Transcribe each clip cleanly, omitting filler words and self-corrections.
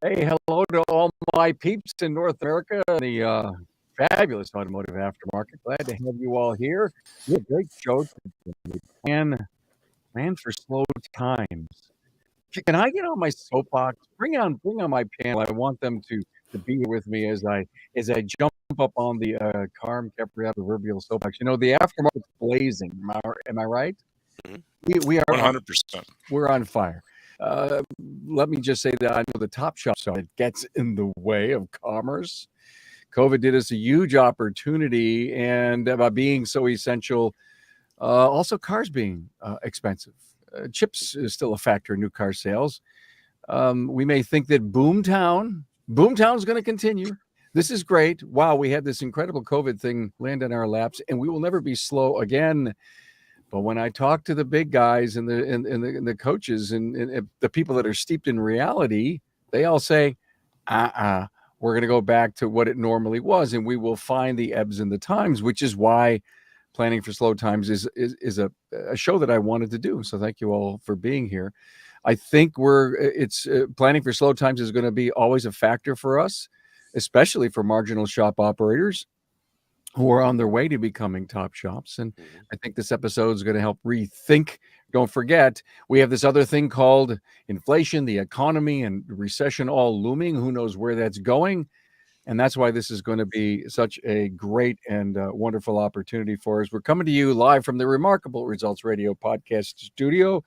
Hey, hello to all my peeps in North America, the fabulous automotive aftermarket. Glad to have you all here. We have a great show today. Plan for slow times. Can I get on my soapbox? Bring on my panel. I want them to be here with me as I jump up on the Carm Capriat proverbial soapbox. You know, the aftermarket's blazing. Am I right? Mhm. We are 100%. we're on fire. Uh, Let me just say that I know the top shop so it gets in the way of commerce. COVID did us a huge opportunity, and by being so essential, also cars being expensive. Chips is still a factor in new car sales. We may think that Boomtown is going to continue. This is great. Wow, we had this incredible COVID thing land in our laps, and we will never be slow again. But when I talk to the big guys and the coaches and the people that are steeped in reality, they all say, we're going to go back to what it normally was, and we will find the ebbs and the times, which is why planning for slow times is a show that I wanted to do. So thank you all for being here. I think it's planning for slow times is going to be always a factor for us, especially for marginal shop operators who are on their way to becoming top shops. And I think this episode is going to help rethink. Don't forget, we have this other thing called inflation, the economy, and recession all looming. Who knows where that's going? And that's why this is going to be such a great and wonderful opportunity for us. We're coming to you live from the Remarkable Results Radio podcast studio.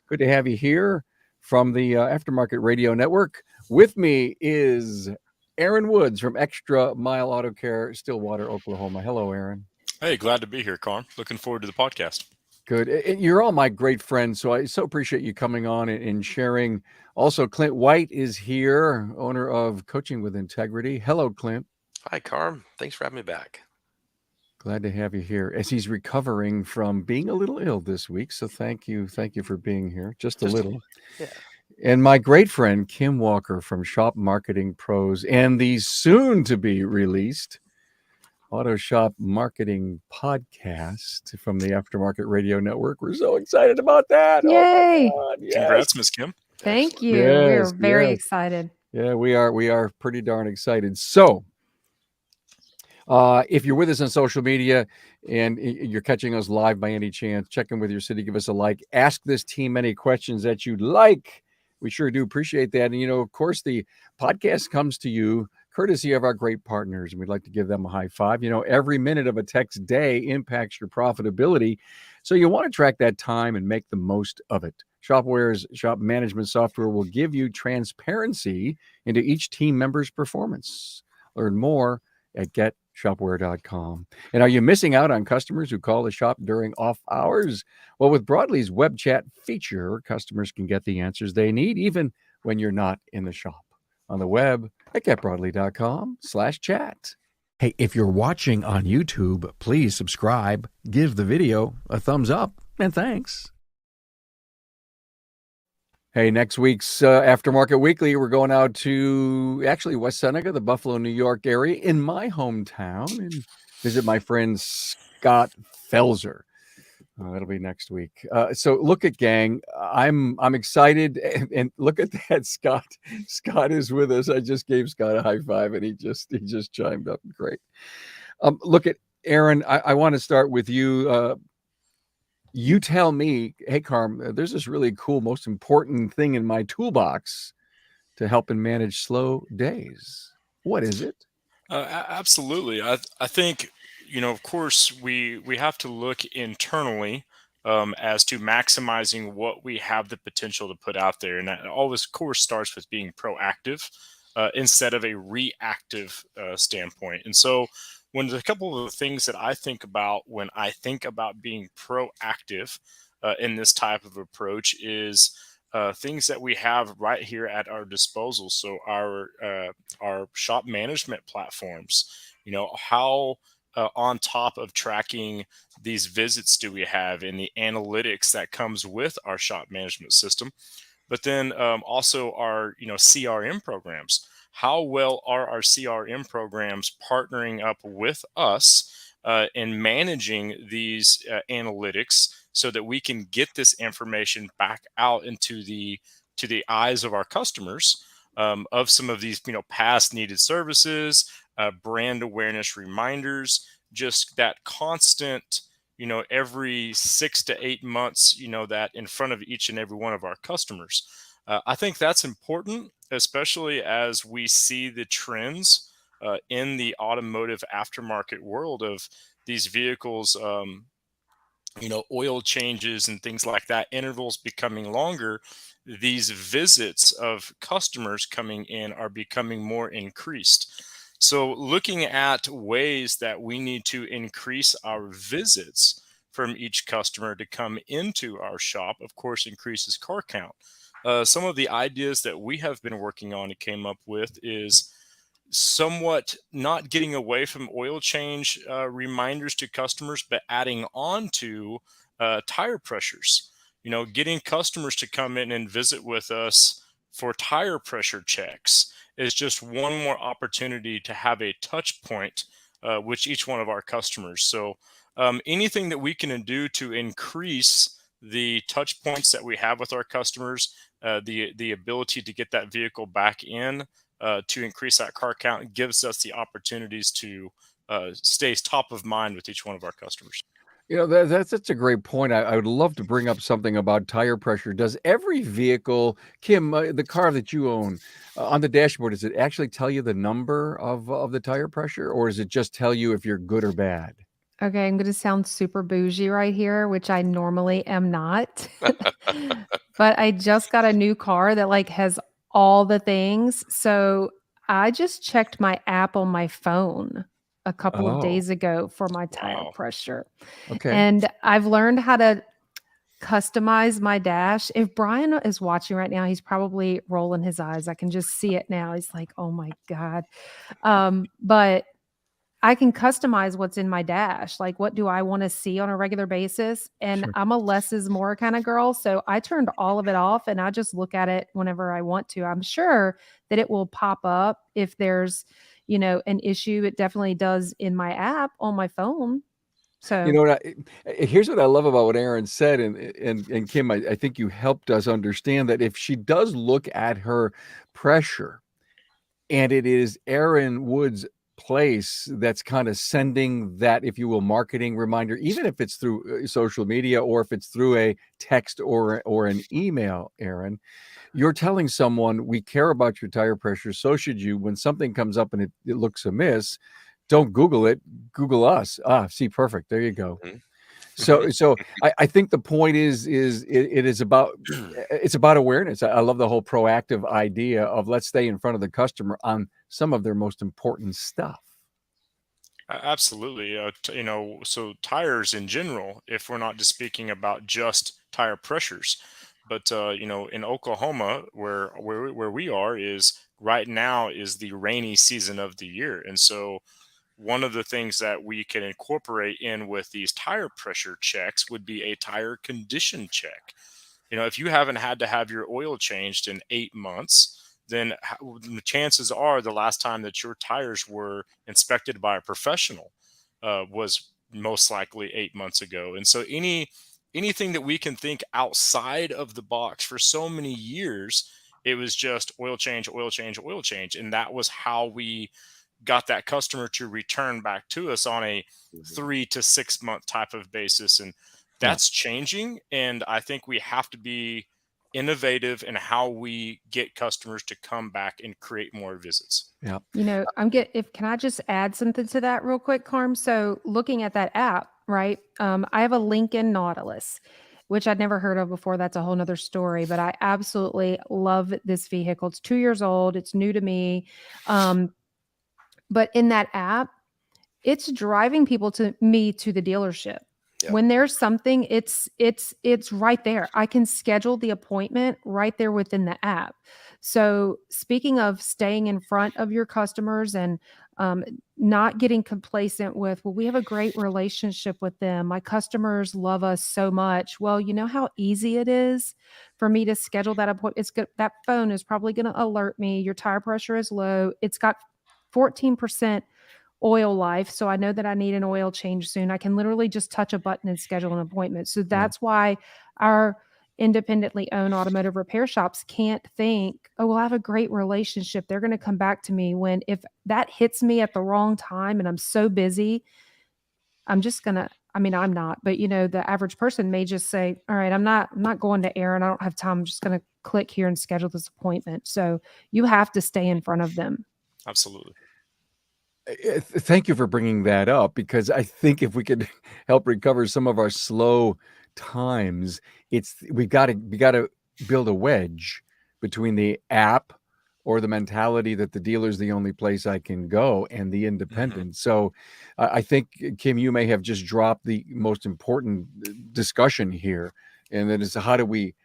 Good to have you here from the Aftermarket Radio Network. With me is Aaron Woods from Extra Mile Auto Care, Stillwater, Oklahoma. Hello, Aaron. Hey, glad to be here, Carm. Looking forward to the podcast. Good. And you're all my great friends, so I so appreciate you coming on and sharing. Also, Clint White is here, owner of Coaching with Integrity. Hello, Clint. Hi, Carm. Thanks for having me back. Glad to have you here as he's recovering from being a little ill this week. So thank you for being here. Just a little. Yeah. And my great friend, Kim Walker from Shop Marketing Pros and the soon to be released Auto Shop Marketing Podcast from the Aftermarket Radio Network. We're so excited about that. Yay. Oh my God. Yes. Congrats, Miss Kim. Thank you. Yes, We're very yes. excited. Yeah, we are pretty darn excited. So if you're with us on social media and you're catching us live by any chance, check in with your city, give us a like, ask this team any questions that you'd like. We sure do appreciate that. And, of course, the podcast comes to you courtesy of our great partners, and we'd like to give them a high five. Every minute of a tech's day impacts your profitability, so you want to track that time and make the most of it. Shopware's shop management software will give you transparency into each team member's performance. Learn more at getshopware.com. And are you missing out on customers who call the shop during off hours? Well, with Broadly's web chat feature, customers can get the answers they need even when you're not in the shop. On the web at getbroadly.com/chat. Hey, if you're watching on YouTube, please subscribe, give the video a thumbs up, and thanks. Hey, next week's Aftermarket Weekly, we're going out to actually West Seneca, the Buffalo, New York area, in my hometown, and visit my friend Scott Felser. That'll be next week. So look at gang, I'm excited, and look at that, Scott. Scott is with us. I just gave Scott a high five, and he just chimed up. Great. Look at Aaron. I want to start with you. You tell me, hey, Carm, there's this really cool, most important thing in my toolbox to help and manage slow days. What is it? Absolutely. I think, of course, we have to look internally as to maximizing what we have the potential to put out there. And that always, of course, starts with being proactive instead of a reactive standpoint. And so when a couple of the things that I think about when I think about being proactive in this type of approach is things that we have right here at our disposal. So our shop management platforms, how on top of tracking these visits do we have and the analytics that comes with our shop management system, but then also our CRM programs. How well are our CRM programs partnering up with us in managing these analytics so that we can get this information back out into the eyes of our customers of some of these, past needed services, brand awareness reminders, just that constant, every 6 to 8 months, that in front of each and every one of our customers. I think that's important, especially as we see the trends in the automotive aftermarket world of these vehicles. Oil changes and things like that, intervals becoming longer, these visits of customers coming in are becoming more increased. So, looking at ways that we need to increase our visits from each customer to come into our shop, of course, increases car count. Some of the ideas that we have been working on and came up with is somewhat not getting away from oil change reminders to customers, but adding on to tire pressures. Getting customers to come in and visit with us for tire pressure checks is just one more opportunity to have a touch point with each one of our customers. So, anything that we can do to increase the touch points that we have with our customers, the ability to get that vehicle back in to increase that car count gives us the opportunities to stay top of mind with each one of our customers. That's such a great point. I would love to bring up something about tire pressure. Does every vehicle, Kim, the car that you own, on the dashboard, does it actually tell you the number of the tire pressure, or does it just tell you if you're good or bad? Okay, I'm going to sound super bougie right here, which I normally am not. But I just got a new car that has all the things. So I just checked my app on my phone a couple of Oh, days ago for my tire Wow. pressure. okay. And I've learned how to customize my dash. If Brian is watching right now, he's probably rolling his eyes. I can just see it now. He's like, "Oh my God." But I can customize what's in my dash. Like, what do I want to see on a regular basis? And Sure. I'm a less is more kind of girl. So I turned all of it off and I just look at it whenever I want to. I'm sure that it will pop up if there's, an issue. It definitely does in my app on my phone. You So know what? Here's what I love about what Aaron said, and Kim, I think you helped us understand that if she does look at her pressure, and it is Aaron Wood's place that's kind of sending that, if you will, marketing reminder, even if it's through social media or if it's through a text or an email, Aaron, you're telling someone we care about your tire pressure. So should you. When something comes up and it looks amiss, don't Google it. Google us. See, perfect. There you go. Mhm. So I think the point is it is about it's about awareness. I love the whole proactive idea of let's stay in front of the customer on some of their most important stuff. Absolutely. So tires in general, if we're not just speaking about just tire pressures, but in Oklahoma, where we are, is right now is the rainy season of the year, and so one of the things that we can incorporate in with these tire pressure checks would be a tire condition check. If you haven't had to have your oil changed in 8 months, then the chances are the last time that your tires were inspected by a professional was most likely 8 months ago. And so anything that we can think outside of the box, for so many years, it was just oil change, oil change, oil change. And that was how we got that customer to return back to us on a Mhm. 3 to 6 month type of basis. And Yeah, that's changing. And I think we have to be innovative in how we get customers to come back and create more visits. yeah, can I just add something to that real quick, Carm? So looking at that app, right? I have a Lincoln Nautilus, which I'd never heard of before. That's a whole nother story, but I absolutely love this vehicle. It's 2 years old. It's new to me. Um, but in that app, it's driving people to the dealership. Yep. When there's something, it's right there. I can schedule the appointment right there within the app. So speaking of staying in front of your customers and um, not getting complacent with, well, we have a great relationship with them. My customers love us so much. Well, you know how easy it is for me to schedule that appointment. It's good. That phone is probably going to alert me. Your tire pressure is low. It's got 14% oil life. So I know that I need an oil change soon. I can literally just touch a button and schedule an appointment. So yeah. that's why our independently owned automotive repair shops can't think, oh, well, I have a great relationship, they're going to come back to me, when if that hits me at the wrong time and I'm so busy, I'm just gonna, I mean, I'm not, but the average person may just say, all right, I'm not going to Aaron. I don't have time. I'm just gonna click here and schedule this appointment. So you have to stay in front of them. Absolutely. Thank you for bringing that up, because I think if we could help recover some of our slow times, we got to build a wedge between the app, or the mentality that the dealer's the only place I can go, and the independent. So I think, Kim, you may have just dropped the most important discussion here, and that is how do we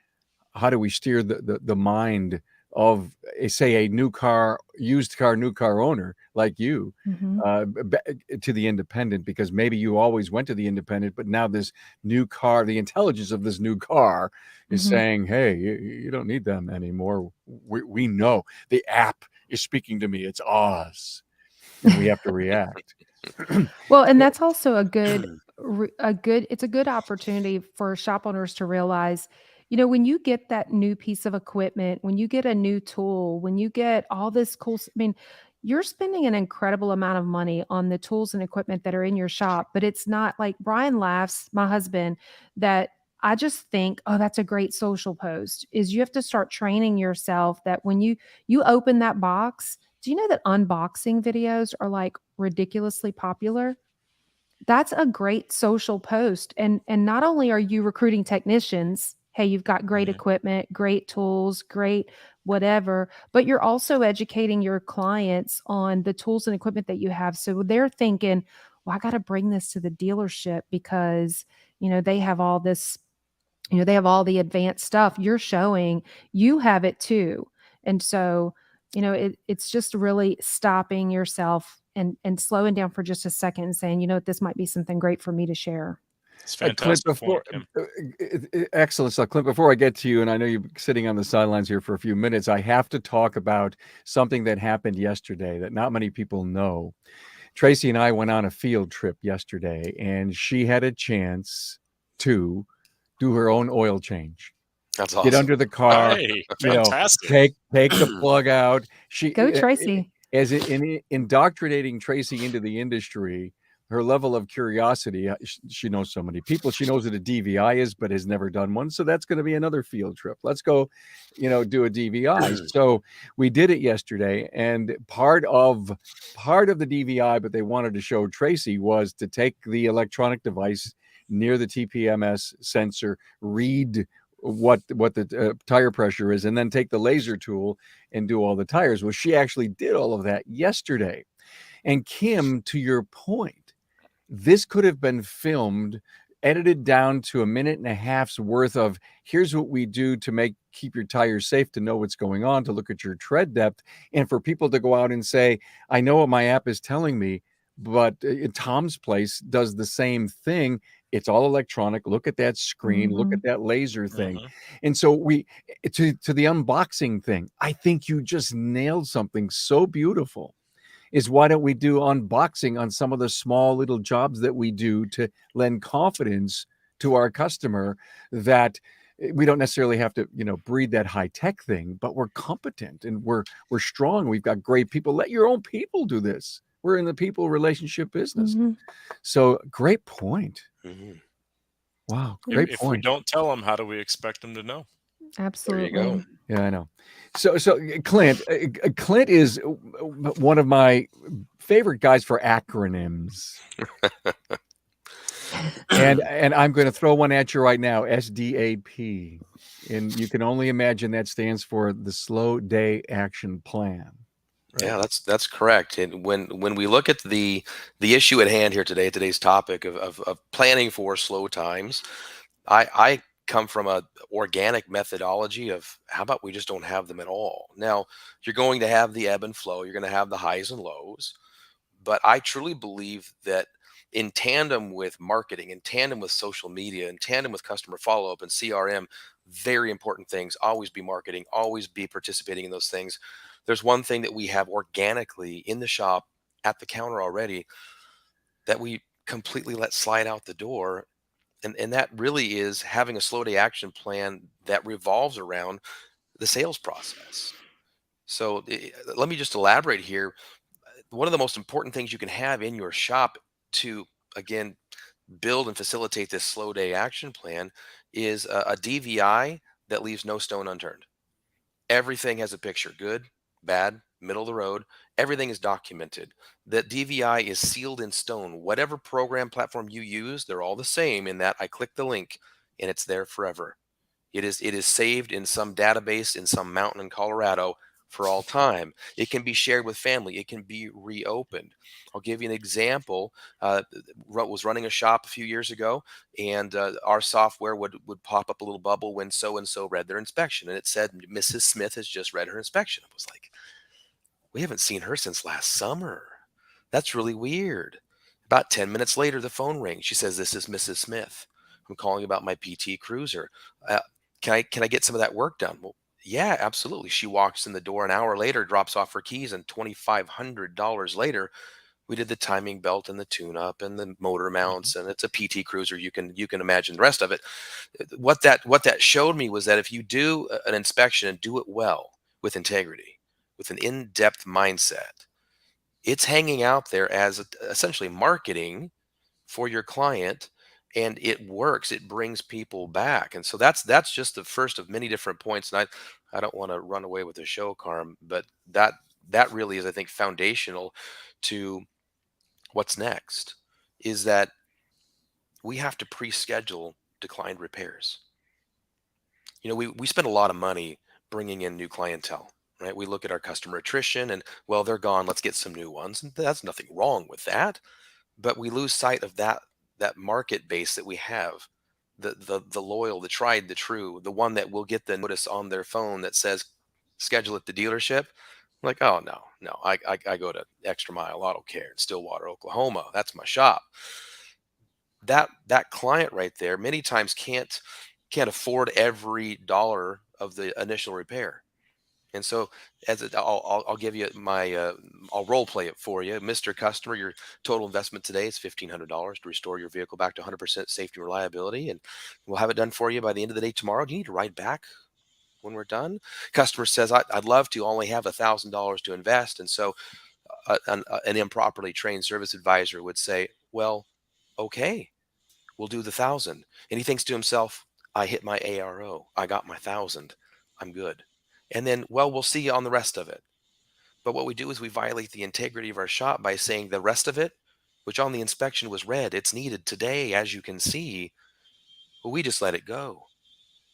steer the mind of, say, a new car, used car, new car owner like you, to the independent, because maybe you always went to the independent, but now this new car, the intelligence of this new car is saying, hey, you don't need them anymore. We know the app is speaking to me. It's us. And we have to react. Well, and that's also it's a good opportunity for shop owners to realize, when you get that new piece of equipment, when you get a new tool, when you get all this I mean, you're spending an incredible amount of money on the tools and equipment that are in your shop, but it's not like Brian laughs, my husband, that I just think, oh, that's a great social post. Is you have to start training yourself that when you open that box, do you know that unboxing videos are like ridiculously popular? That's a great social post. And not only are you recruiting technicians, hey, you've got great equipment, great tools, great whatever, but you're also educating your clients on the tools and equipment that you have. So they're thinking, well, I got to bring this to the dealership because, they have all this, they have all the advanced stuff. You're showing you have it too. And so, it's just really stopping yourself and slowing down for just a second and saying, this might be something great for me to share. It's Clint, fantastic point, Kim. excellent stuff. Clint, before I get to you, and I know you're sitting on the sidelines here for a few minutes, I have to talk about something that happened yesterday that not many people know. Tracy and I went on a field trip yesterday, and she had a chance to do her own oil change. That's Get awesome. under the car, Hey, fantastic. take the plug out. Go, Tracy. As in indoctrinating Tracy into the industry, her level of curiosity, she knows so many people. She knows what a DVI is, but has never done one. So that's going to be another field trip. Let's go, do a DVI. So we did it yesterday, and part of the DVI, but they wanted to show Tracy, was to take the electronic device near the TPMS sensor, read what the tire pressure is, and then take the laser tool and do all the tires. Well, she actually did all of that yesterday. And Kim, to your point, this could have been filmed, edited down to a minute and a half's worth of, here's what we do to keep your tires safe, to know what's going on, to look at your tread depth, and for people to go out and say, I know what my app is telling me, but Tom's place does the same thing. It's all electronic. Look at that screen. Look at that laser thing. And so to the unboxing thing, I think you just nailed something so beautiful. Is why don't we do unboxing on some of the small little jobs that we do to lend confidence to our customer that we don't necessarily have to, breed that high tech thing, but we're competent and we're strong. We've got great people. Let your own people do this. We're in the people relationship business. So great point. Wow. Great If point. we don't tell them, how do we expect them to know? Absolutely. There you go. Yeah, I know. So Clint is one of my favorite guys for acronyms. and I'm going to throw one at you right now, SDAP. And you can only imagine that stands for the Slow Day Action Plan. Right? Yeah, that's correct. And when we look at the issue at hand here today, today's topic of planning for slow times, I come from a organic methodology of how about we just don't have them at all. Now, you're going to have the ebb and flow, you're going to have the highs and lows, but I truly believe that in tandem with marketing, in tandem with social media, in tandem with customer follow-up and CRM, very important things, always be marketing, always be participating in those things. There's one thing that we have organically in the shop at the counter already that we completely let slide out the door, And that really is having a slow day action plan that revolves around the sales process. So let me just elaborate here. One of the most important things you can have in your shop to, again, build and facilitate this slow day action plan is a DVI that leaves no stone unturned. Everything has a picture, good, bad, middle of the road. Everything is documented. That DVI is sealed in stone. Whatever program platform you use, they're all the same in that I click the link and it's there forever. It is saved in some database in some mountain in Colorado for all time. It can be shared with family. It can be reopened. I'll give you an example. Was running a shop a few years ago, and our software would pop up a little bubble when so and so read their inspection, and it said Mrs. Smith has just read her inspection. I was like, we haven't seen her since last summer. That's really weird. About 10 minutes later, the phone rings. She says, "This is Mrs. Smith. I'm calling about my PT Cruiser. Uh, can I get some of that work done?" Well, yeah, absolutely. She walks in the door an hour later, drops off her keys, and $2,500 later, we did the timing belt and the tune-up and the motor mounts, and it's a PT Cruiser. You can imagine the rest of it. What that showed me was that if you do an inspection and do it well with integrity, with an in-depth mindset, it's hanging out there as essentially marketing for your client, and it works. It brings people back. And so that's just the first of many different points. And I don't want to run away with the show, Carm, but that really is, I think, foundational to what's next, is that we have to pre-schedule declined repairs. We spend a lot of money bringing in new clientele, right? We look at our customer attrition and, well, they're gone, let's get some new ones. And that's nothing wrong with that, but we lose sight of that market base that we have, the loyal, the tried, the true, the one that will get the notice on their phone that says schedule at the dealership. Like, oh, no, I go to Extra Mile Auto Care in Stillwater, Oklahoma. That's my shop. That client right there many times can't afford every dollar of the initial repair. And so, I'll give you I'll role play it for you, Mr. Customer. Your total investment today is $1,500 to restore your vehicle back to 100% safety and reliability, and we'll have it done for you by the end of the day tomorrow. Do you need to ride back when we're done? Customer says, I'd love to, only have $1,000 to invest, and so an improperly trained service advisor would say, well, okay, we'll do the 1,000. And he thinks to himself, I hit my ARO. I got my 1,000. I'm good. And then, well, we'll see you on the rest of it. But what we do is we violate the integrity of our shop by saying the rest of it, which on the inspection was red, it's needed today, as you can see. Well, we just let it go.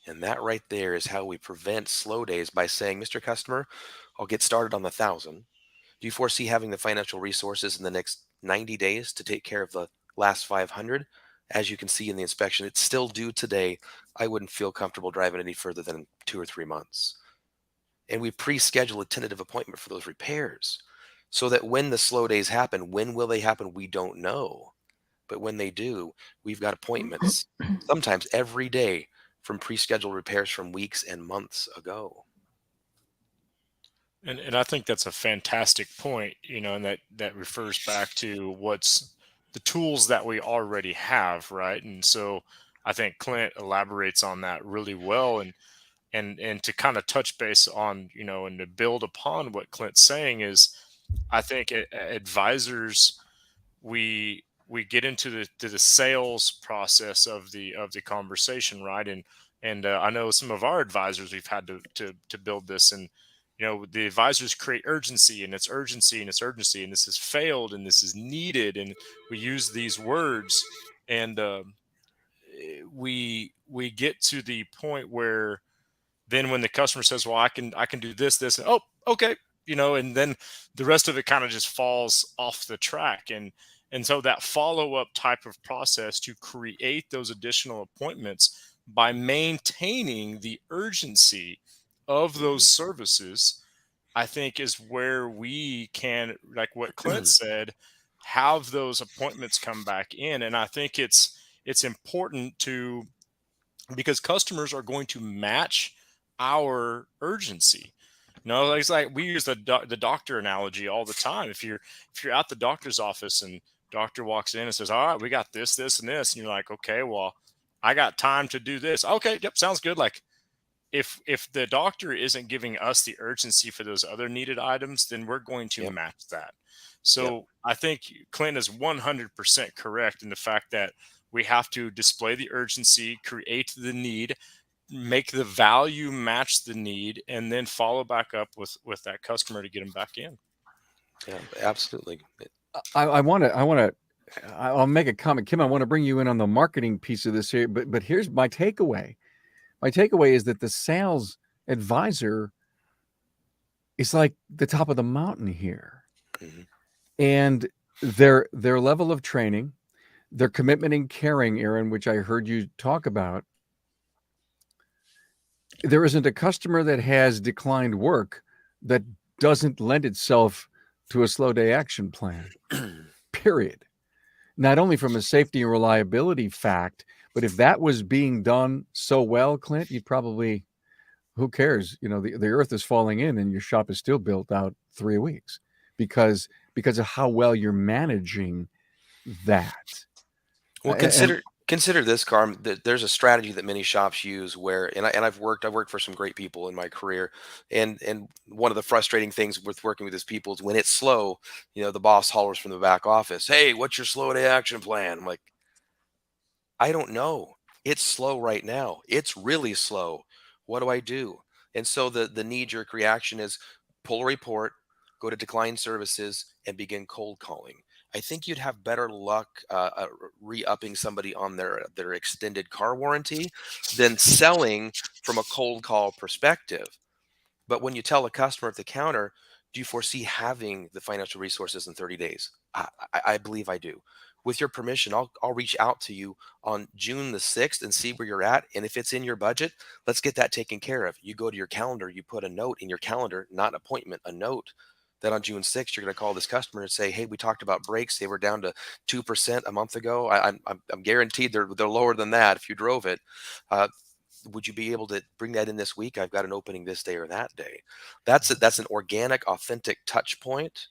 And that right there is how we prevent slow days, by saying, Mr. Customer, I'll get started on the 1,000. Do you foresee having the financial resources in the next 90 days to take care of the last 500? As you can see in the inspection, it's still due today. I wouldn't feel comfortable driving any further than 2 or 3 months. And we pre-schedule a tentative appointment for those repairs, so that when the slow days happen, when will they happen? We don't know. But when they do, we've got appointments sometimes every day from pre-scheduled repairs from weeks and months ago. And I think that's a fantastic point, and that refers back to what's the tools that we already have, right? And so I think Clint elaborates on that really well, and to kind of touch base on, and to build upon what Clint's saying is, I think advisors, we get into the sales process of the conversation, right? And I know some of our advisors, we've had to build this, and the advisors create urgency, and it's urgency, and it's urgency, and this has failed, and this is needed, and we use these words, and we get to the point where then when the customer says, well, I can do this, and, oh, okay, and then the rest of it kind of just falls off the track. And so that follow-up type of process to create those additional appointments by maintaining the urgency of those services, I think, is where we can, like what Clint said, have those appointments come back in. And I think it's important to, because customers are going to match our urgency. It's like we use the doctor analogy all the time. If you're at the doctor's office and doctor walks in and says, all right, we got this, and this, and you're like, okay, well, I got time to do this. Okay, yep, sounds good. Like if the doctor isn't giving us the urgency for those other needed items, then we're going to Yep. match that. Yep. So I think Clint is 100% correct in the fact that we have to display the urgency, create the need, make the value match the need, and then follow back up with that customer to get them back in. Yeah, absolutely. I'll make a comment, Kim. I want to bring you in on the marketing piece of this here, but here's my takeaway. My takeaway is that the sales advisor is like the top of the mountain here, Mm-hmm. and their level of training, their commitment and caring, Aaron, which I heard you talk about. There isn't a customer that has declined work that doesn't lend itself to a slow day action plan. Period. Not only from a safety and reliability fact, but if that was being done so well, Clint, you'd probably, who cares? You know, the earth is falling in and your shop is still built out 3 weeks because of how well you're managing that. Well, And consider this, Carm. There's a strategy that many shops use where, and I've worked for some great people in my career, and one of the frustrating things with working with these people is when it's slow, the boss hollers from the back office, "Hey, what's your slow day action plan?" I'm like, I don't know. It's slow right now. It's really slow. What do I do? And so the knee-jerk reaction is pull a report, go to decline services, and begin cold calling. I think you'd have better luck re-upping somebody on their extended car warranty than selling from a cold call perspective. But when you tell a customer at the counter, do you foresee having the financial resources in 30 days? I believe I do. With your permission, I'll reach out to you on June the 6th and see where you're at. And if it's in your budget, let's get that taken care of. You go to your calendar, you put a note in your calendar, not an appointment, a note that on June 6th, you're going to call this customer and say, "Hey, we talked about brakes. They were down to 2% a month ago. I'm guaranteed they're lower than that if you drove it. Uh, would you be able to bring that in this week? I've got an opening this day or that day." That's an organic, authentic touch point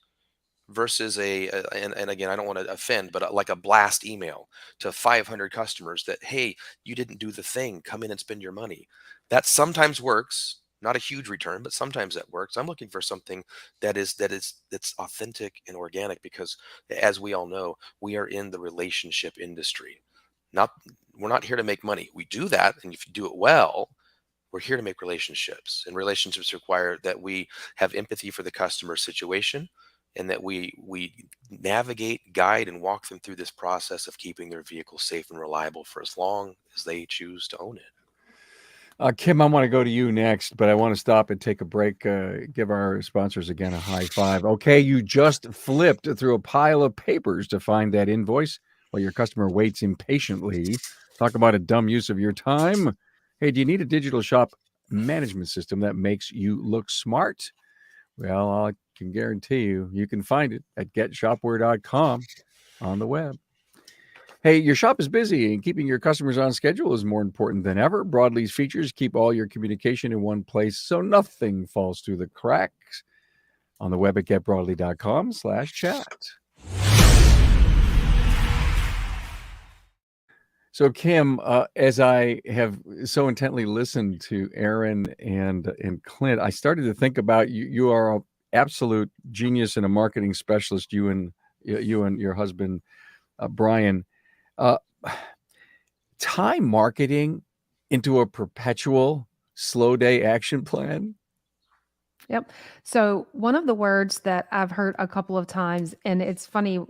versus and again, I don't want to offend, but like a blast email to 500 customers that, "Hey, you didn't do the thing. Come in and spend your money." That sometimes works. Not a huge return, but sometimes that works. I'm looking for something that's authentic and organic because, as we all know, we are in the relationship industry. Not We're not here to make money. We do that, and if you do it well, we're here to make relationships. And relationships require that we have empathy for the customer situation and that we navigate, guide, and walk them through this process of keeping their vehicle safe and reliable for as long as they choose to own it. Kim, I want to go to you next, but I want to stop and take a break. Give our sponsors again a high five. Okay, you just flipped through a pile of papers to find that invoice while your customer waits impatiently. Talk about a dumb use of your time. Hey, do you need a digital shop management system that makes you look smart? Well, I can guarantee you can find it at getshopware.com on the web. Hey, your shop is busy and keeping your customers on schedule is more important than ever. Broadleaf's features keep all your communication in one place so nothing falls through the cracks. On the web at getbroadly.com/chat. So, Kim, as I have so intently listened to Aaron and Clint, I started to think about you. You are an absolute genius and a marketing specialist. You and your husband, Brian. Uh, Tie marketing into a perpetual slow day action plan. Yep. So one of the words that I've heard a couple of times, and it's funny,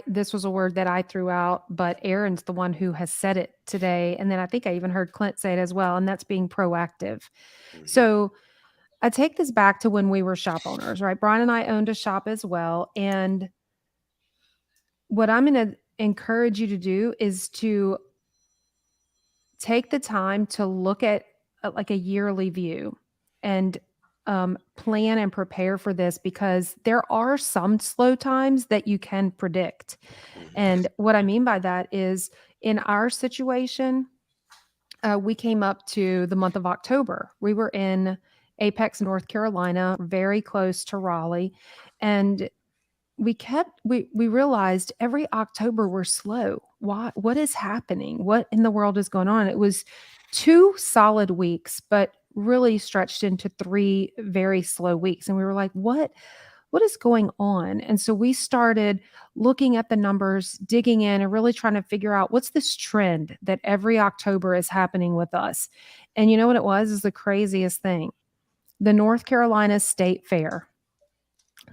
this was a word that I threw out, but Aaron's the one who has said it today. And then I think I even heard Clint say it as well, and that's being proactive. Mhm. So I take this back to when we were shop owners, right? Brian and I owned a shop as well. And what I'm going to encourage you to do is to take the time to look at like a yearly view and plan and prepare for this, because there are some slow times that you can predict. Mhm. And what I mean by that is, in our situation, we came up to the month of October. We were in Apex, North Carolina, very close to Raleigh. And we realized every October we're slow. Why? What is happening? What in the world is going on? It was 2 solid weeks, but really stretched into 3 very slow weeks. And we were like, what is going on? And so we started looking at the numbers, digging in, and really trying to figure out what's this trend that every October is happening with us. And you know what it was? Is the craziest thing. The North Carolina State Fair.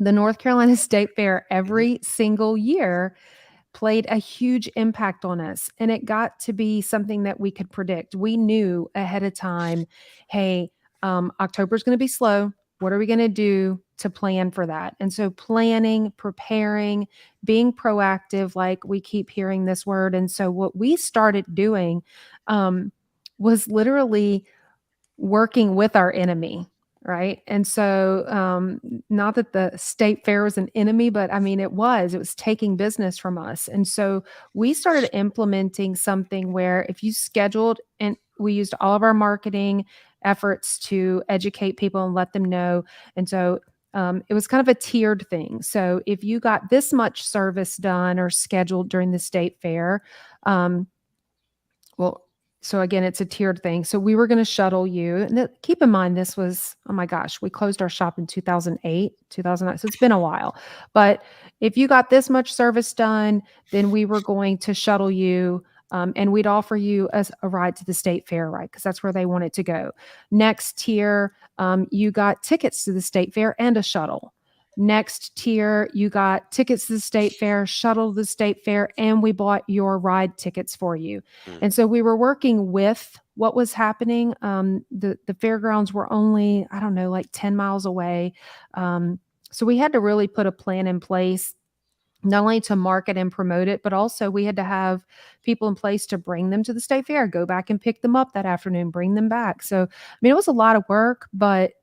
The North Carolina State Fair Mhm. every single year played a huge impact on us. And it got to be something that we could predict. We knew ahead of time, hey, October is going to be slow. What are we going to do to plan for that? And so planning, preparing, being proactive, like we keep hearing this word. And so what we started doing was literally working with our enemy, right? And so, not that the state fair was an enemy, but I mean, it was taking business from us. And so we started implementing something where if you scheduled, and we used all of our marketing efforts to educate people and let them know. And so, it was kind of a tiered thing. So if you got this much service done or scheduled during the state fair, um, well, so again, it's a tiered thing. So we were going to shuttle you. And keep in mind, this was, oh my gosh, we closed our shop in 2008, 2009. So it's been a while. But if you got this much service done, then we were going to shuttle you. And we'd offer you a ride to the state fair, right? Because that's where they wanted to go. Next tier, you got tickets to the state fair and a shuttle. Next tier, you got tickets to the state fair, shuttle to the state fair, and we bought your ride tickets for you. Mm. And so we were working with what was happening. The fairgrounds were only, I don't know, like 10 miles away. So we had to really put a plan in place, not only to market and promote it, but also we had to have people in place to bring them to the state fair, go back and pick them up that afternoon, bring them back. So, I mean, it was a lot of work, but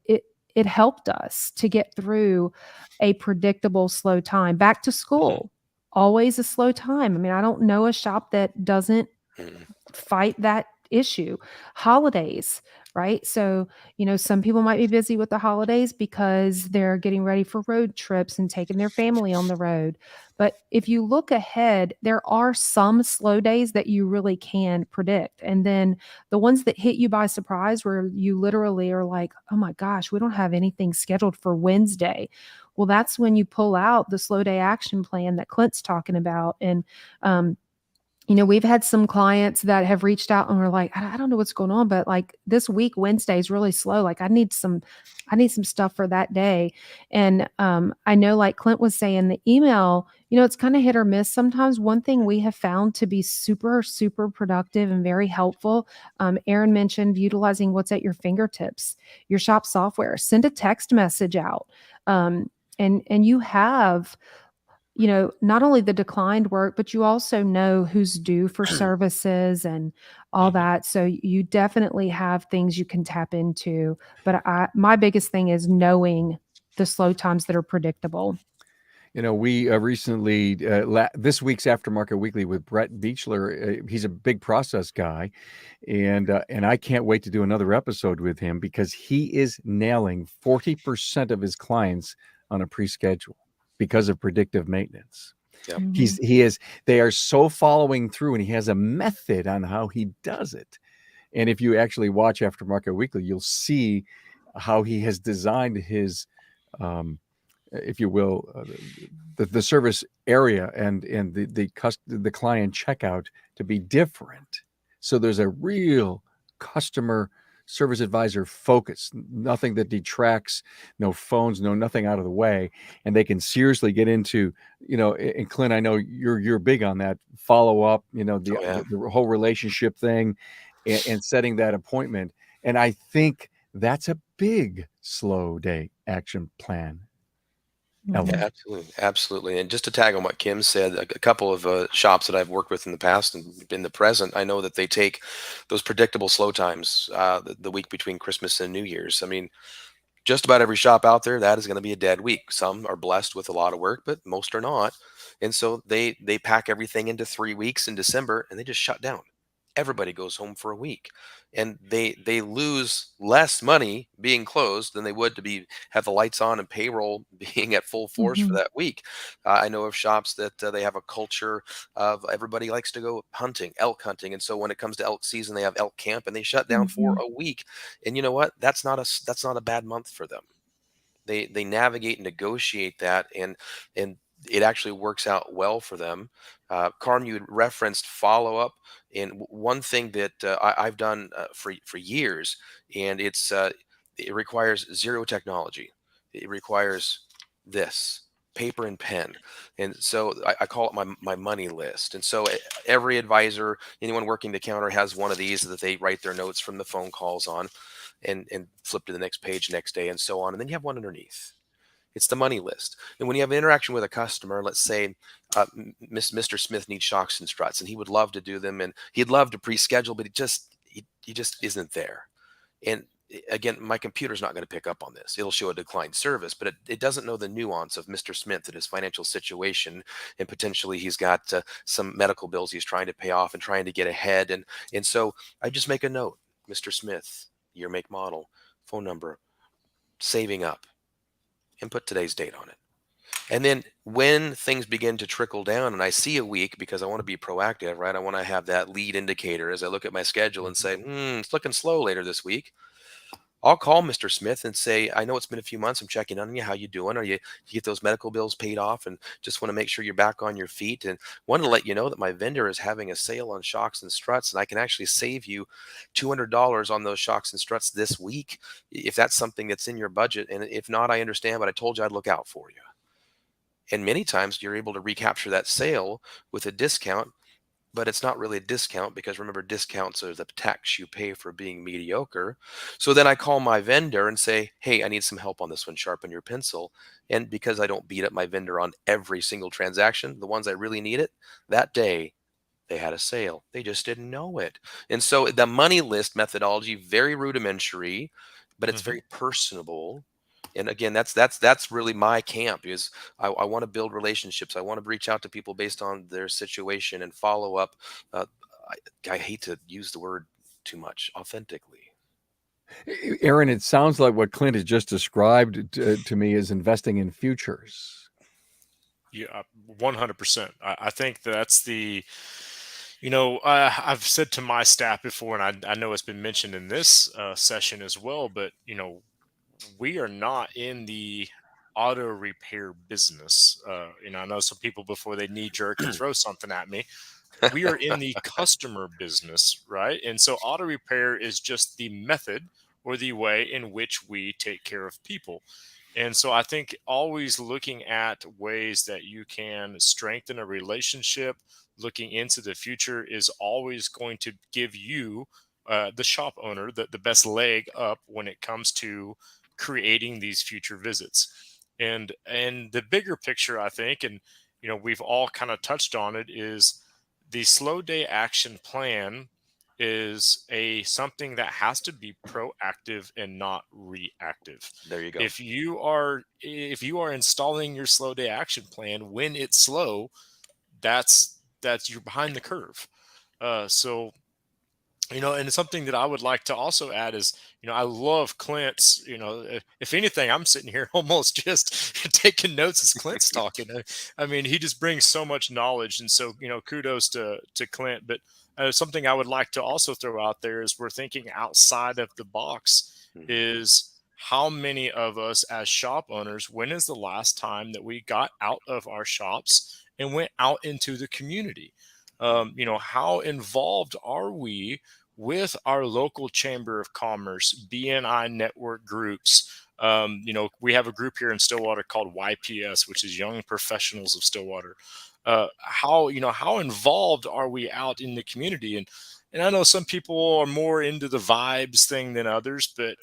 it helped us to get through a predictable slow time. Back to school, always a slow time. I mean, I don't know a shop that doesn't Mm. fight that issue. Holidays, right? So, some people might be busy with the holidays because they're getting ready for road trips and taking their family on the road. But if you look ahead, there are some slow days that you really can predict. And then the ones that hit you by surprise, where you literally are like, oh my gosh, we don't have anything scheduled for Wednesday. Well, that's when you pull out the slow day action plan that Clint's talking about. And, we've had some clients that have reached out and were like, I don't know what's going on, but like this week, Wednesday is really slow. Like I need some stuff for that day. And I know, like Clint was saying, the email, it's kind of hit or miss. Sometimes one thing we have found to be super, super productive and very helpful. Aaron mentioned utilizing what's at your fingertips, your shop software. Send a text message out. And you have not only the declined work, but you also know who's due for services and all that. So you definitely have things you can tap into. But my biggest thing is knowing the slow times that are predictable. We recently, this week's Aftermarket Weekly with Brett Beechler, he's a big process guy, and I can't wait to do another episode with him because he is nailing 40% of his clients on a pre-schedule because of predictive maintenance. Yep. Mhm. They are so following through, and he has a method on how he does it. And if you actually watch Aftermarket Weekly, you'll see how he has designed his, if you will, the service area and the client checkout to be different. So there's a real customer service advisor focus, nothing that detracts, no phones, no nothing out of the way, and they can seriously get into, and Clint, I know you're big on that follow up, Oh, yeah. the whole relationship thing, and setting that appointment. And I think that's a big slow day action plan Yeah, element. absolutely, absolutely. And just to tag on what Kim said, a couple of shops that I've worked with in the past and in the present, I know that they take those predictable slow times the week between Christmas and New Year's. I mean, just about every shop out there, that is going to be a dead week. Some are blessed with a lot of work, but most are not. And so they pack everything into 3 weeks in December and they just shut down. everybody goes home for a week, and they lose less money being closed than they would to be have the lights on and payroll being at full force for Mhm. that week. I know of shops that they have a culture of everybody likes to go hunting, elk hunting, and so when it comes to elk season, they have elk camp and they shut down for Mhm. a week. And you know what? That's not a bad month for them. They navigate and negotiate that, and it actually works out well for them. Carm, you had referenced follow up, and one thing that I've done for years, and it requires zero technology. It requires this paper and pen, and so I call it my money list. And so every advisor, anyone working the counter, has one of these that they write their notes from the phone calls on, and flip to the next page next day, and so on. And then you have one underneath. It's the money list. And when you have an interaction with a customer, let's say Mr. Smith needs shocks and struts, and he would love to do them, and he'd love to pre-schedule, but he just isn't there. And again, my computer's not going to pick up on this. It'll show a declined service, but it doesn't know the nuance of Mr. Smith and his financial situation, and potentially he's got some medical bills he's trying to pay off and trying to get ahead. And so I just make a note, Mr. Smith, year, make, model, phone number, saving up, and put today's date on it. And then when things begin to trickle down and I see a week, because I want to be proactive, right? I want to have that lead indicator as I look at my schedule and say, it's looking slow later this week. I'll call Mr. Smith and say, I know it's been a few months. I'm checking on you. How you doing? You get those medical bills paid off, and just want to make sure you're back on your feet. And wanted to let you know that my vendor is having a sale on shocks and struts, and I can actually save you $200 on those shocks and struts this week if that's something that's in your budget. And if not, I understand, but I told you I'd look out for you. And many times you're able to recapture that sale with a discount, but it's not really a discount, because remember, discounts are the tax you pay for being mediocre. So then I call my vendor and say, hey, I need some help on this one, sharpen your pencil. And because I don't beat up my vendor on every single transaction, the ones I really need it, that day they had a sale. They just didn't know it. And so the money list methodology, very rudimentary, but it's Hmm. very personable. And again, that's really my camp is I want to build relationships. I want to reach out to people based on their situation and follow up. Uh, I hate to use the word too much, authentically. Aaron, it sounds like what Clint has just described to me is investing in futures. Yeah, 100%. I think that's the, I've said to my staff before, and I know it's been mentioned in this session as well, but, we are not in the auto repair business. I know some people before they knee jerk and throw something at me. We are in the customer business, right? And so auto repair is just the method or the way in which we take care of people. And so I think always looking at ways that you can strengthen a relationship, looking into the future is always going to give you, the shop owner, the best leg up when it comes to creating these future visits. And the bigger picture, I think, and we've all kind of touched on it, is the slow day action plan is a something that has to be proactive and not reactive. There you go. If you are installing your slow day action plan when it's slow, that's you're behind the curve. So and it's something that I would like to also add is, I love Clint's, if anything, I'm sitting here almost just taking notes as Clint's talking. I mean, he just brings so much knowledge. And so, kudos to Clint. But something I would like to also throw out there is we're thinking outside of the box Mhm. is how many of us as shop owners, when is the last time that we got out of our shops and went out into the community? How involved are we with our local chamber of commerce, BNI network groups? We have a group here in Stillwater called YPS, which is Young Professionals of Stillwater. How involved are we out in the community? And I know some people are more into the vibes thing than others, but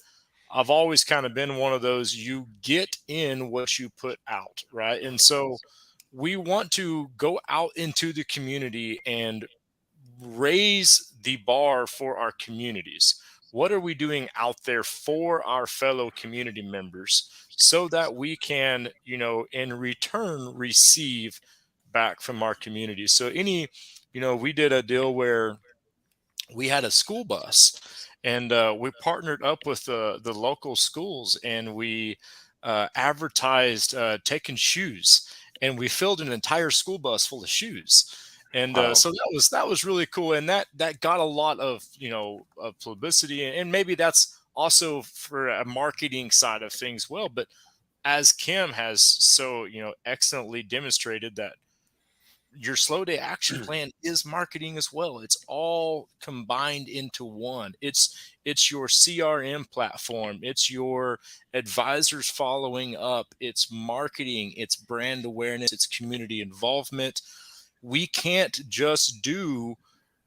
I've always kind of been one of those, you get in what you put out, right? And so we want to go out into the community and raise the bar for our communities. What are we doing out there for our fellow community members so that we can, in return, receive back from our communities? So we did a deal where we had a school bus, and we partnered up with the local schools, and we advertised taking shoes, and we filled an entire school bus full of shoes. And Wow. so that was really cool, and that got a lot of of publicity, and maybe that's also for a marketing side of things. Well, but as Kim has so excellently demonstrated, that your slow day action plan is marketing as well. It's all combined into one. It's your CRM platform, it's your advisors following up, it's marketing, it's brand awareness, it's community involvement. We can't just do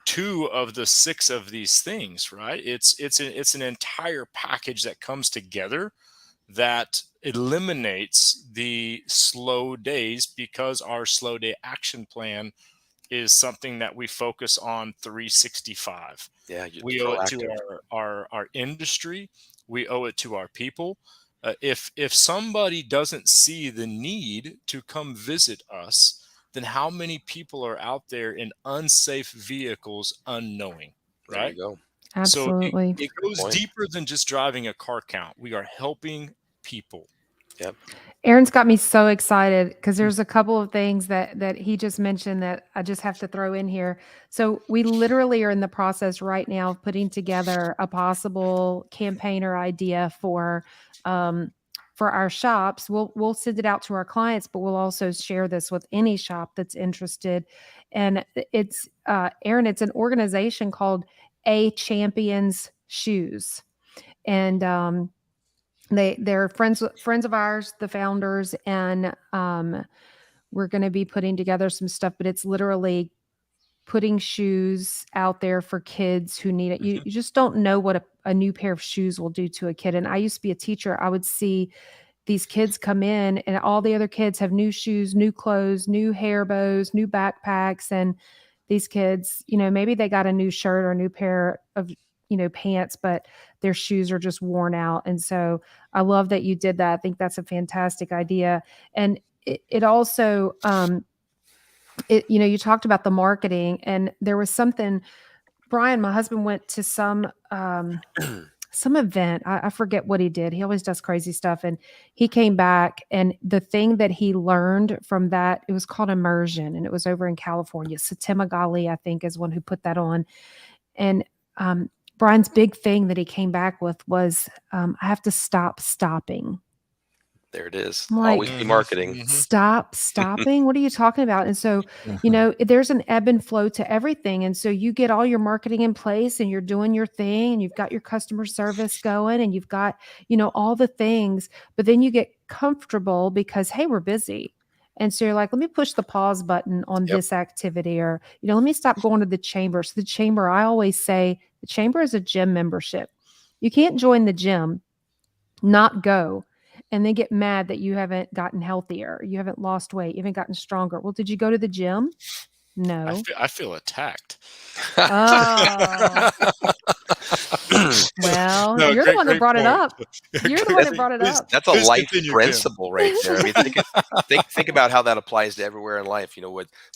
two of the six of these things, right? It's an entire package that comes together that eliminates the slow days, because our slow day action plan is something that we focus on 365. Yeah, you're We owe it to proactive. our industry. We owe it to our people. If somebody doesn't see the need to come visit us, then how many people are out there in unsafe vehicles unknowing, There you right? go. So Absolutely. it goes Point. deeper than just driving a car count. We are helping people. Yep. Aaron's got me so excited because there's a couple of things that he just mentioned that I just have to throw in here. So we literally are in the process right now of putting together a possible campaign or idea for our shops. We'll send it out to our clients, but we'll also share this with any shop that's interested. And it's Aaron, it's an organization called A Champions Shoes. And they're friends of ours, the founders, and we're going to be putting together some stuff. But it's literally putting shoes out there for kids who need it. You just don't know what a new pair of shoes will do to a kid. And I used to be a teacher. I would see these kids come in, and all the other kids have new shoes, new clothes, new hair bows, new backpacks, and these kids, maybe they got a new shirt or a new pair of pants, but their shoes are just worn out. And so I love that you did that. I think that's a fantastic idea. And it also, you talked about the marketing, and there was something, Brian, my husband, went to some event. I forget what he did. He always does crazy stuff. And he came back, and the thing that he learned from that, it was called immersion, and it was over in California. Satima Gali, I think, is one who put that on. And Brian's big thing that he came back with was, I have to stop stopping. There it is. I'm like, Always be marketing. Mhm. Stop stopping? What are you talking about? And so, there's an ebb and flow to everything. And so you get all your marketing in place, and you're doing your thing, and you've got your customer service going, and you've got, all the things, but then you get comfortable because, hey, we're busy. And so you're like, let me push the pause button on Yep. this activity, or, let me stop going to the chamber. So the chamber, I always say the chamber is a gym membership. You can't join the gym, not go, and then get mad that you haven't gotten healthier, you haven't lost weight, you haven't gotten stronger. Well, did you go to the gym? No. I feel attacked. Oh. Well, No, you're the one that great brought it point. up. You're the one that brought it Please- up. That's a Please life continue, Kim. principle right there. I mean, think about how that applies to everywhere in life.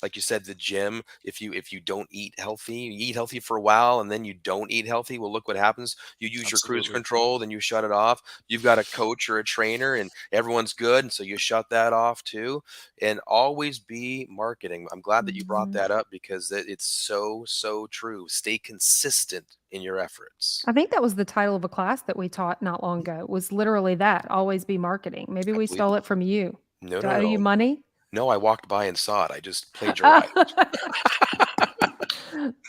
Like you said, the gym. If you don't eat healthy, you eat healthy for a while, and then you don't eat healthy. Well, look what happens. You use your cruise Absolutely. control, then you shut it off. You've got a coach or a trainer, and everyone's good, and so you shut that off too. And always be marketing. I'm glad that you brought that up, because it's so true. Stay consistent in your efforts. I think that was the title of a class that we taught not long ago, was literally that, always be marketing. Maybe we stole it from you. No, Do I owe you money? No, I walked by and saw it. I just plagiarized.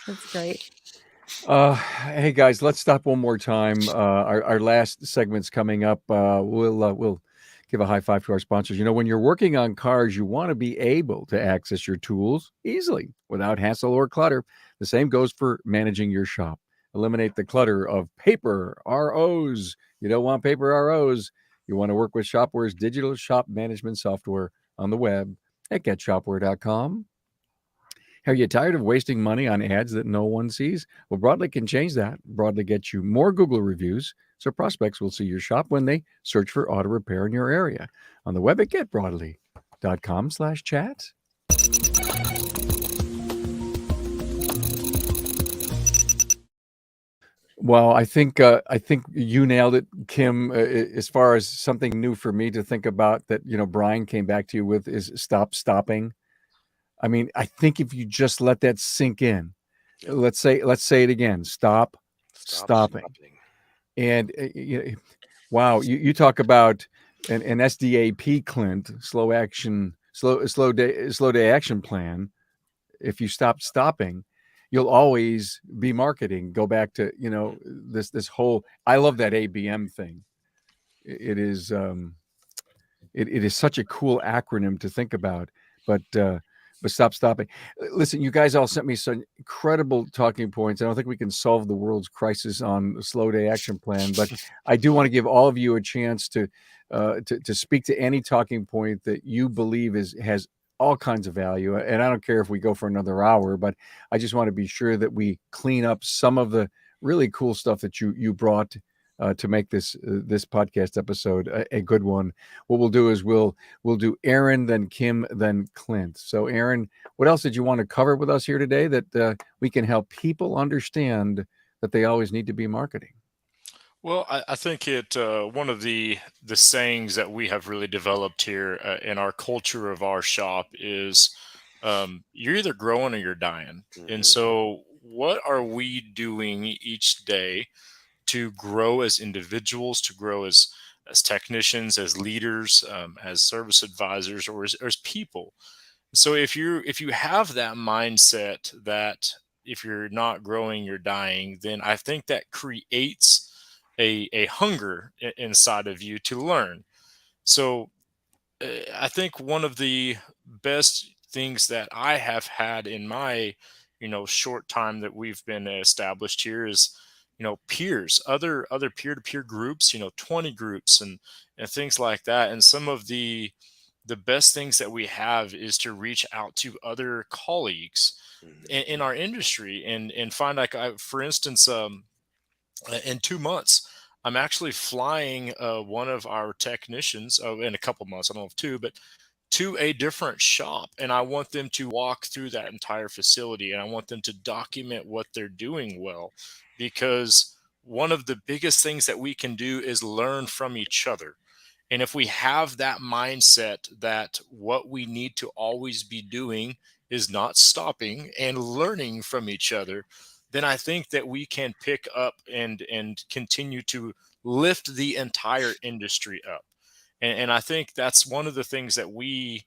That's great. Hey guys, let's stop one more time. Our last segment's coming up. We'll give a high five to our sponsors. When you're working on cars, you want to be able to access your tools easily without hassle or clutter. The same goes for managing your shop. Eliminate the clutter of paper ROs. You don't want paper ROs. You want to work with Shopware's digital shop management software on the web at getshopware.com. Are you tired of wasting money on ads that no one sees? Well, Broadly can change that. Broadly gets you more Google reviews, so prospects will see your shop when they search for auto repair in your area. On the web at getbroadly.com/chat. Well, I think you nailed it, Kim. As far as something new for me to think about that, Brian came back to you with is stop stopping. I mean, I think if you just let that sink in, Yep. let's say it again. Stop Stop stopping. stopping. And wow, you talk about an SDAP, Clint, slow day action plan. If you stop stopping, you'll always be marketing. Go back to this whole. I love that ABM thing. It is it is such a cool acronym to think about. But stop stopping. Listen, you guys all sent me some incredible talking points. I don't think we can solve the world's crisis on the slow day action plan, but I do want to give all of you a chance to speak to any talking point that you believe has all kinds of value. And I don't care if we go for another hour, but I just want to be sure that we clean up some of the really cool stuff that you brought to make this podcast episode a good one. What we'll do is we'll do Aaron, then Kim, then Clint. So, Aaron, what else did you want to cover with us here today that we can help people understand that they always need to be marketing? Well, I think one of the sayings that we have really developed here in our culture of our shop is you're either growing or you're dying. And Mhm. so, what are we doing each day to grow as individuals, to grow as technicians, as leaders, as service advisors, or as people? So if you have that mindset that if you're not growing, you're dying, then I think that creates a hunger inside of you to learn. So I think one of the best things that I have had in my, short time that we've been established here is, peers, other peer-to-peer groups, 20 groups and things like that. And some of the best things that we have is to reach out to other colleagues in Mhm. our industry and find like for instance, in 2 months, I'm actually flying one of our technicians in a couple months. I don't know if two, but to a different shop. And I want them to walk through that entire facility and I want them to document what they're doing well. Because one of the biggest things that we can do is learn from each other. And if we have that mindset that what we need to always be doing is not stopping and learning from each other, then I think that we can pick up and continue to lift the entire industry up. And I think that's one of the things that we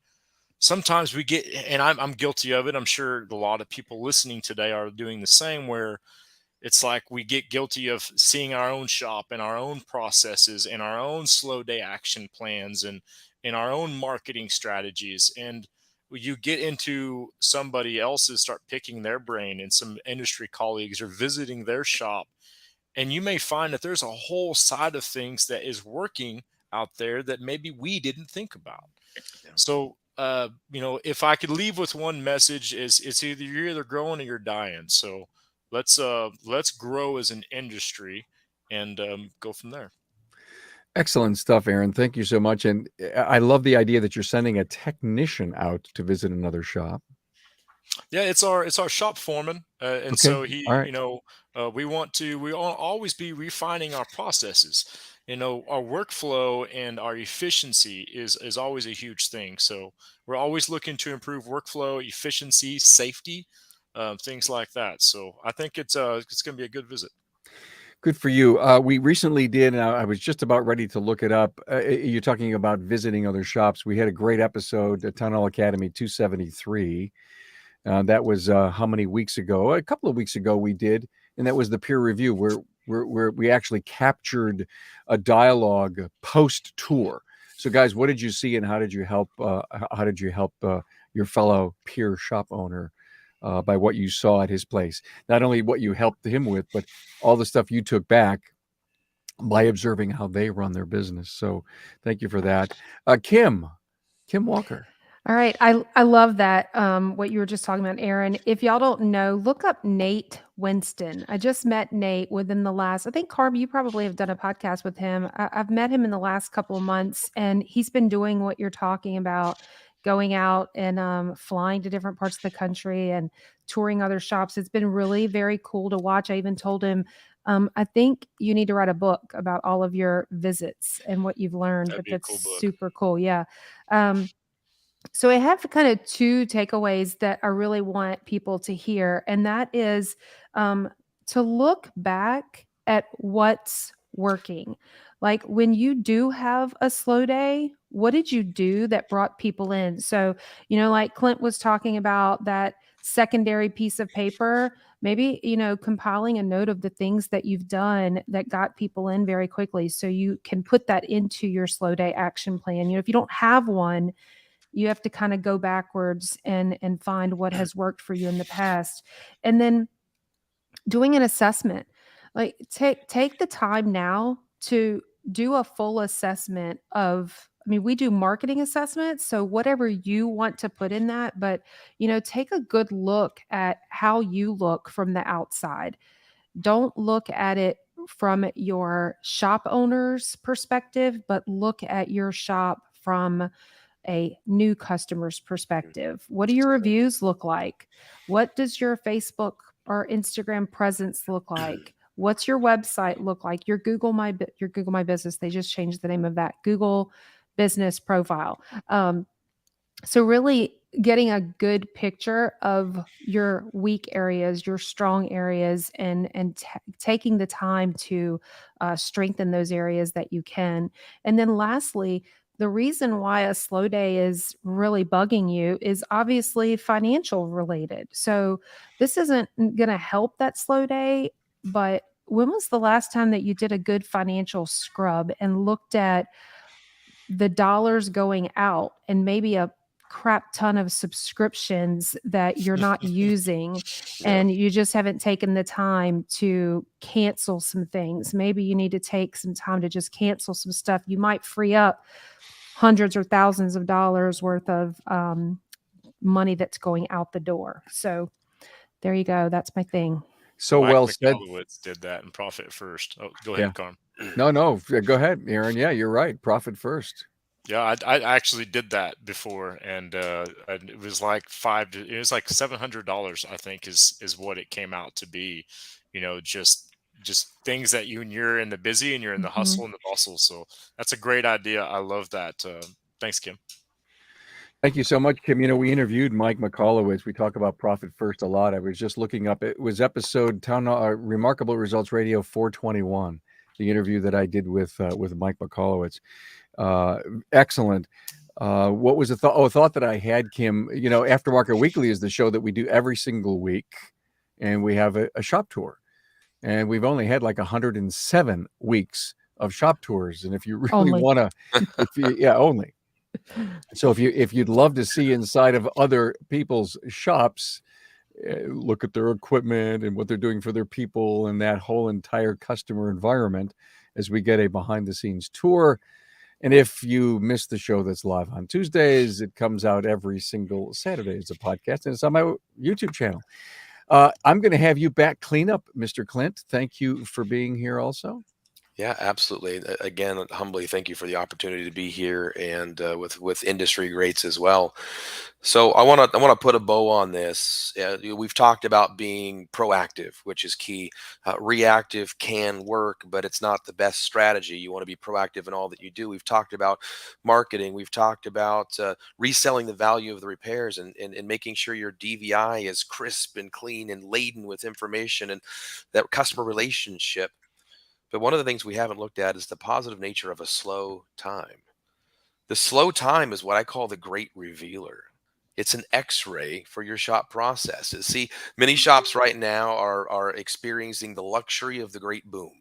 sometimes we get, and I'm guilty of it. I'm sure a lot of people listening today are doing the same, where it's like we get guilty of seeing our own shop and our own processes and our own slow day action plans and our own marketing strategies. And you get into somebody else's, start picking their brain, and some industry colleagues are visiting their shop. And you may find that there's a whole side of things that is working out there that maybe we didn't think about. Yeah. So, if I could leave with one message is it's either you're either growing or you're dying. So let's grow as an industry and go from there. Excellent stuff, Aaron. Thank you so much. And I love the idea that you're sending a technician out to visit another shop. Yeah, it's our shop foreman, and Okay. so All he, right. we always be refining our processes. Our workflow and our efficiency is always a huge thing. So we're always looking to improve workflow, efficiency, safety, things like that. So I think it's going to be a good visit. Good for you. We recently did, and I was just about ready to look it up. You're talking about visiting other shops. We had a great episode at Tunnel Academy 273. That was how many weeks ago? A couple of weeks ago we did, and that was the peer review where we actually captured a dialogue post tour. So, guys, what did you see, and how did you help? How did you help your fellow peer shop owner by what you saw at his place? Not only what you helped him with, but all the stuff you took back by observing how they run their business. So, thank you for that, Kim Walker. All right. I love that, what you were just talking about, Aaron. If y'all don't know, look up Nate Winston. I just met Nate within the last, I think, Carb, you probably have done a podcast with him. I've met him in the last couple of months, and he's been doing what you're talking about, going out and flying to different parts of the country and touring other shops. It's been really very cool to watch. I even told him I think you need to write a book about all of your visits and what you've learned, That'd but be a that's cool book. super cool. Yeah. Um, so I have kind of two takeaways that I really want people to hear, and that is um, to look back at what's working. Like when you do have a slow day, what did you do that brought people in? So, like Clint was talking about that secondary piece of paper, maybe, compiling a note of the things that you've done that got people in very quickly so you can put that into your slow day action plan. If you don't have one, you have to kind of go backwards and find what has worked for you in the past. And then doing an assessment. Like take the time now to do a full assessment of, I mean, we do marketing assessments, so whatever you want to put in that, but take a good look at how you look from the outside. Don't look at it from your shop owner's perspective, but look at your shop from a new customer's perspective. What do your reviews look like? What does your Facebook or Instagram presence look like? What's your website look like? Your Google My Business. They just changed the name of that. Google Business Profile. So really getting a good picture of your weak areas, your strong areas, and taking the time to strengthen those areas that you can. And then lastly, the reason why a slow day is really bugging you is obviously financial related. So this isn't going to help that slow day, but when was the last time that you did a good financial scrub and looked at the dollars going out and maybe a crap ton of subscriptions that you're not using, Yeah. and you just haven't taken the time to cancel some things? Maybe you need to take some time to just cancel some stuff. You might free up hundreds or thousands of dollars worth of money that's going out the door. So there you go. That's my thing. So Mike well said. McAllowitz did that in Profit First. Oh, go Yeah. ahead, Carm. No, go ahead, Aaron. Yeah, you're right. Profit first. Yeah, I actually did that before, and it was like it was like $700, I think, is what it came out to be. Just things that when you're in the busy and you're in the Mhm. hustle and the bustle. So that's a great idea. I love that. Thanks, Kim. Thank you so much, Kim. We interviewed Mike McAllowitz. We talk about Profit First a lot. I was just looking up. It was episode Remarkable Results Radio 421, the interview that I did with Mike McAllowitz. Excellent. What was a thought? Oh, a thought that I had, Kim. Aftermarket Weekly is the show that we do every single week, and we have a shop tour, and we've only had like 107 weeks of shop tours. And if you really Only. want to, only. So if you'd love to see inside of other people's shops, look at their equipment and what they're doing for their people and that whole entire customer environment, as we get a behind the scenes tour. And if you miss the show that's live on Tuesdays, it comes out every single Saturday as a podcast, and it's on my YouTube channel. I'm going to have you back clean up, Mr. Clint. Thank you for being here also. Yeah, absolutely. Again, humbly, thank you for the opportunity to be here and with industry greats as well. So I want to put a bow on this. We've talked about being proactive, which is key. Reactive can work, but it's not the best strategy. You want to be proactive in all that you do. We've talked about marketing. We've talked about reselling the value of the repairs and making sure your DVI is crisp and clean and laden with information and that customer relationship. But one of the things we haven't looked at is the positive nature of a slow time. The slow time is what I call the great revealer. It's an x-ray for your shop processes. See, many shops right now are experiencing the luxury of the great boom,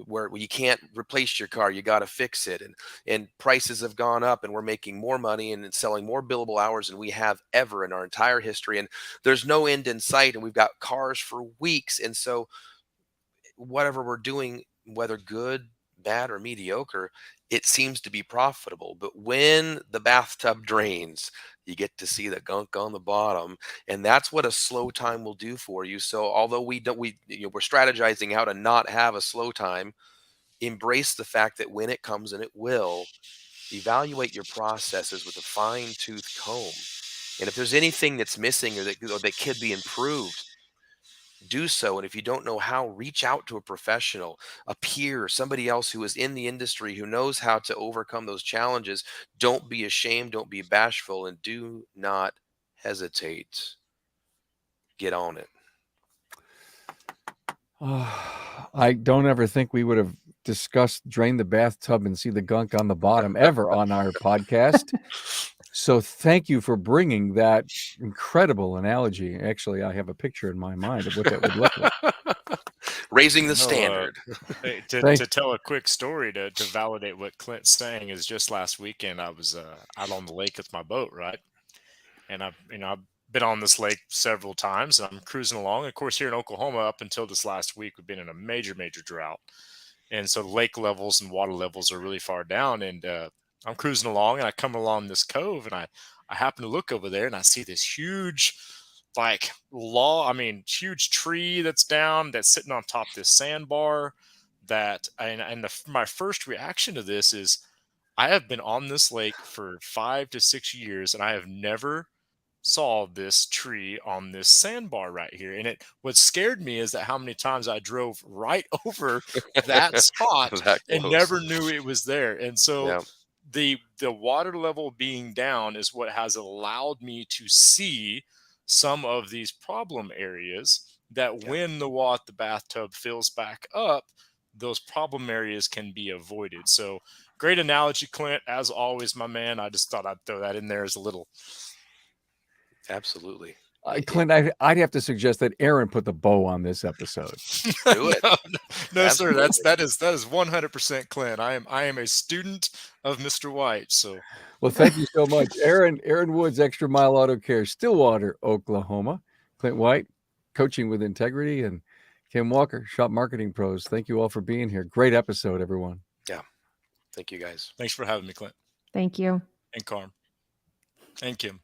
where you can't replace your car, you got to fix it, and prices have gone up, and we're making more money and selling more billable hours than we have ever in our entire history, and there's no end in sight, and we've got cars for weeks. And so whatever we're doing, whether good, bad, or mediocre, it seems to be profitable. But when the bathtub drains, you get to see the gunk on the bottom, and that's what a slow time will do for you. So although we're strategizing how to not have a slow time, embrace the fact that when it comes, and it will, evaluate your processes with a fine-tooth comb. And if there's anything that's missing or that could be improved, do so. And if you don't know how, reach out to a professional, a peer, somebody else who is in the industry who knows how to overcome those challenges. Don't be ashamed, don't be bashful, and do not hesitate. Get on it. I don't ever think we would have discussed drain the bathtub and see the gunk on the bottom ever on our podcast. So thank you for bringing that incredible analogy. Actually, I have a picture in my mind of what that would look like. Raising the No, standard. Hey, Thank- to tell a quick story to validate what Clint's saying is just last weekend I was out on the lake with my boat, right? And I've been on this lake several times. And I'm cruising along. Of course, here in Oklahoma, up until this last week, we've been in a major drought, and so lake levels and water levels are really far down. And I'm cruising along, and I come along this cove, and I happen to look over there, and I see this huge, huge tree that's down, that's sitting on top of this sandbar. My first reaction to this is, I have been on this lake for 5 to 6 years, and I have never saw this tree on this sandbar right here. And what scared me is that how many times I drove right over that spot That and close. never knew it was there. And so Yeah. the water level being down is what has allowed me to see some of these problem areas that when the bathtub fills back up, those problem areas can be avoided. So great analogy, Clint, as always, my man. I just thought I'd throw that in there as a little. Absolutely. Clint, I'd have to suggest that Aaron put the bow on this episode. Do it. No, sir. Absolutely. That is 100% Clint. I am a student of Mr. White. So Well, thank you so much. Aaron Woods, Extra Mile Auto Care, Stillwater, Oklahoma. Clint White, Coaching with Integrity, and Kim Walker, Shop Marketing Pros. Thank you all for being here. Great episode, everyone. Yeah. Thank you, guys. thanks for having me, Clint Thank you. and Carm and Kim.